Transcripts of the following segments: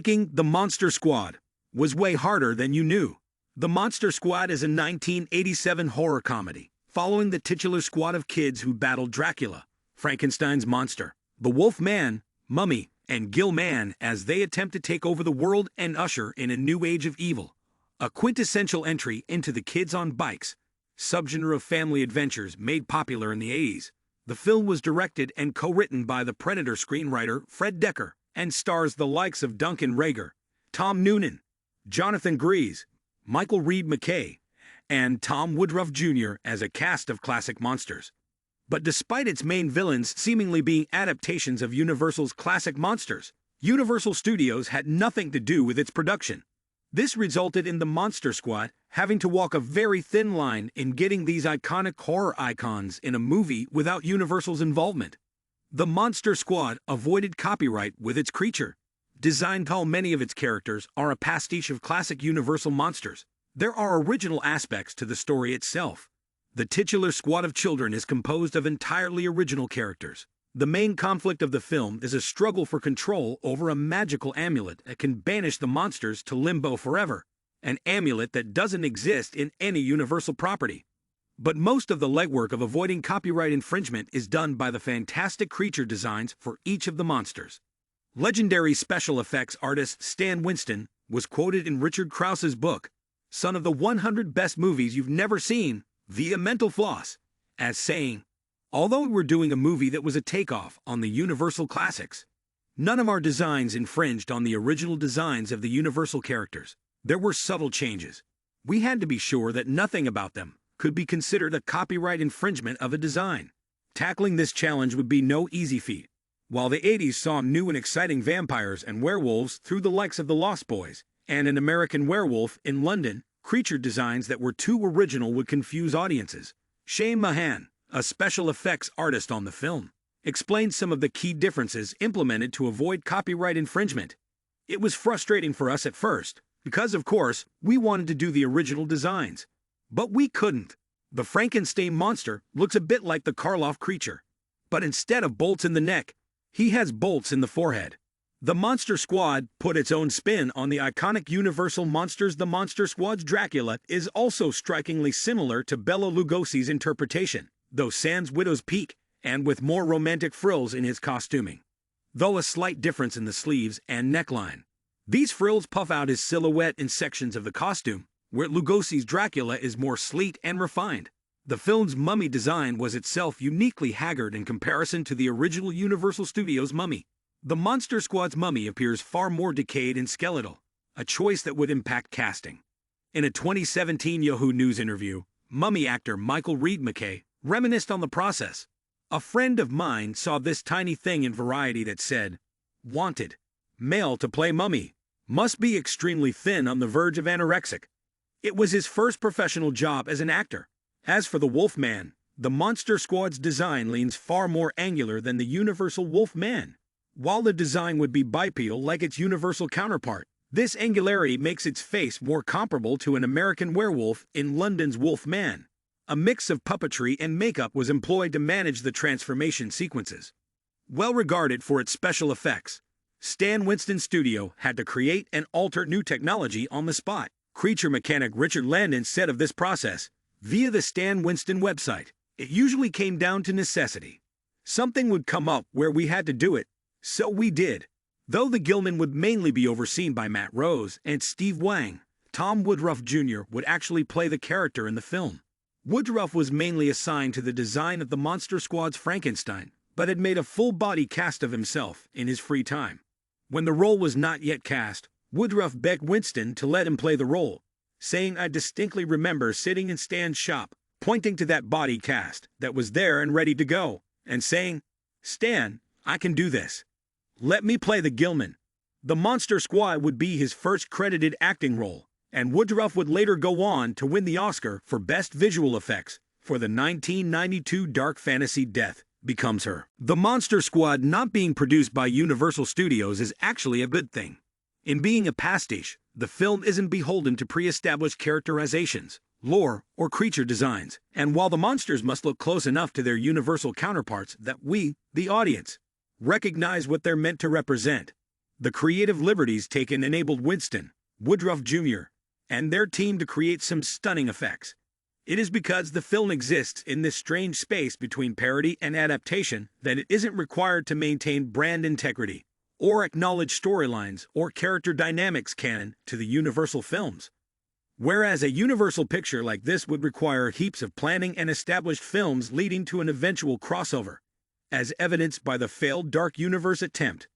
Making The Monster Squad was way harder than you knew. The Monster Squad is a 1987 horror comedy following the titular squad of kids who battled Dracula, Frankenstein's monster, the Wolf Man, Mummy, and Gill Man as they attempt to take over the world and usher in a new age of evil. A quintessential entry into the kids on bikes subgenre of family adventures made popular in the 80s. The film was directed and co-written by the Predator screenwriter Fred Dekker and stars the likes of Duncan Rager, Tom Noonan, Jonathan Gries, Michael Reed McKay, and Tom Woodruff Jr. as a cast of classic monsters. But despite its main villains seemingly being adaptations of Universal's classic monsters, Universal Studios had nothing to do with its production. This resulted in the Monster Squad having to walk a very thin line in getting these iconic horror icons in a movie without Universal's involvement. The Monster Squad avoided copyright with its creature design, while many of its characters are a pastiche of classic Universal monsters. There are original aspects to the story itself. The titular squad of children is composed of entirely original characters. The main conflict of the film is a struggle for control over a magical amulet that can banish the monsters to limbo forever, an amulet that doesn't exist in any Universal property. But most of the legwork of avoiding copyright infringement is done by the fantastic creature designs for each of the monsters. Legendary special effects artist Stan Winston was quoted in Richard Krause's book, Son of the 100 Best Movies You've Never Seen, via Mental Floss, as saying, "Although we're doing a movie that was a takeoff on the Universal classics, none of our designs infringed on the original designs of the Universal characters. There were subtle changes. We had to be sure that nothing about them could be considered a copyright infringement of a design. Tackling this challenge would be no easy feat. While the 80s saw new and exciting vampires and werewolves through the likes of The Lost Boys and An American Werewolf in London, creature designs that were too original would confuse audiences." Shane Mahan, a special effects artist on the film, explained some of the key differences implemented to avoid copyright infringement. "It was frustrating for us at first, because of course, we wanted to do the original designs. But we couldn't. The Frankenstein monster looks a bit like the Karloff creature. But instead of bolts in the neck, he has bolts in the forehead." The Monster Squad put its own spin on the iconic Universal monsters. The Monster Squad's Dracula is also strikingly similar to Bela Lugosi's interpretation, though sans widow's peak, and with more romantic frills in his costuming, though a slight difference in the sleeves and neckline. These frills puff out his silhouette in sections of the costume, where Lugosi's Dracula is more sleek and refined. The film's mummy design was itself uniquely haggard in comparison to the original Universal Studios mummy. The Monster Squad's mummy appears far more decayed and skeletal, a choice that would impact casting. In a 2017 Yahoo News interview, mummy actor Michael Reed McKay reminisced on the process. "A friend of mine saw this tiny thing in Variety that said, 'Wanted. Male to play mummy. Must be extremely thin on the verge of anorexic.' It was his first professional job as an actor." As for the Wolf Man, the Monster Squad's design leans far more angular than the Universal Wolf Man. While the design would be bipedal like its Universal counterpart, this angularity makes its face more comparable to an American Werewolf in London's Wolf Man. A mix of puppetry and makeup was employed to manage the transformation sequences. Well regarded for its special effects, Stan Winston's studio had to create and alter new technology on the spot. Creature mechanic Richard Landon said of this process, via the Stan Winston website, "It usually came down to necessity. Something would come up where we had to do it, so we did." Though the Gillman would mainly be overseen by Matt Rose and Steve Wang, Tom Woodruff Jr. would actually play the character in the film. Woodruff was mainly assigned to the design of the Monster Squad's Frankenstein, but had made a full-body cast of himself in his free time. When the role was not yet cast, Woodruff begged Winston to let him play the role, saying, "I distinctly remember sitting in Stan's shop, pointing to that body cast that was there and ready to go, and saying, 'Stan, I can do this. Let me play the Gillman.'" The Monster Squad would be his first credited acting role, and Woodruff would later go on to win the Oscar for Best Visual Effects for the 1992 dark fantasy Death Becomes Her. The Monster Squad not being produced by Universal Studios is actually a good thing. In being a pastiche, the film isn't beholden to pre-established characterizations, lore, or creature designs, and while the monsters must look close enough to their Universal counterparts that we, the audience, recognize what they're meant to represent, The creative liberties taken enabled Winston, Woodruff Jr., and their team to create some stunning effects. It is because the film exists in this strange space between parody and adaptation that it isn't required to maintain brand integrity, or acknowledge storylines or character dynamics canon to the Universal films. Whereas a Universal picture like this would require heaps of planning and established films leading to an eventual crossover, as evidenced by the failed Dark Universe attempt,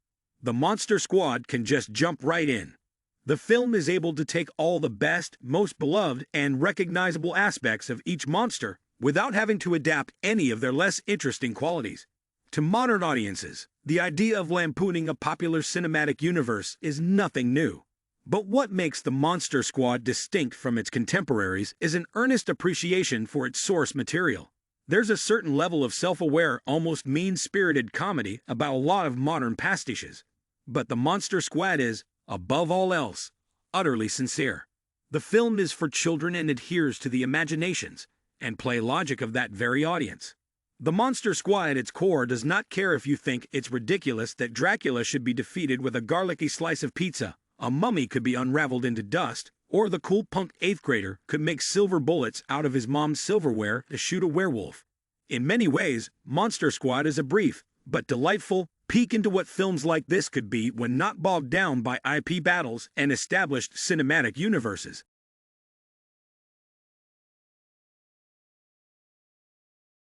the Monster Squad can just jump right in. The film is able to take all the best, most beloved, and recognizable aspects of each monster without having to adapt any of their less interesting qualities. To modern audiences, the idea of lampooning a popular cinematic universe is nothing new. But what makes the Monster Squad distinct from its contemporaries is an earnest appreciation for its source material. There's a certain level of self-aware, almost mean-spirited comedy about a lot of modern pastiches. But the Monster Squad is, above all else, utterly sincere. The film is for children and adheres to the imaginations and play logic of that very audience. The Monster Squad at its core does not care if you think it's ridiculous that Dracula should be defeated with a garlicky slice of pizza, a mummy could be unraveled into dust, or the cool punk 8th grader could make silver bullets out of his mom's silverware to shoot a werewolf. In many ways, Monster Squad is a brief, but delightful, peek into what films like this could be when not bogged down by IP battles and established cinematic universes.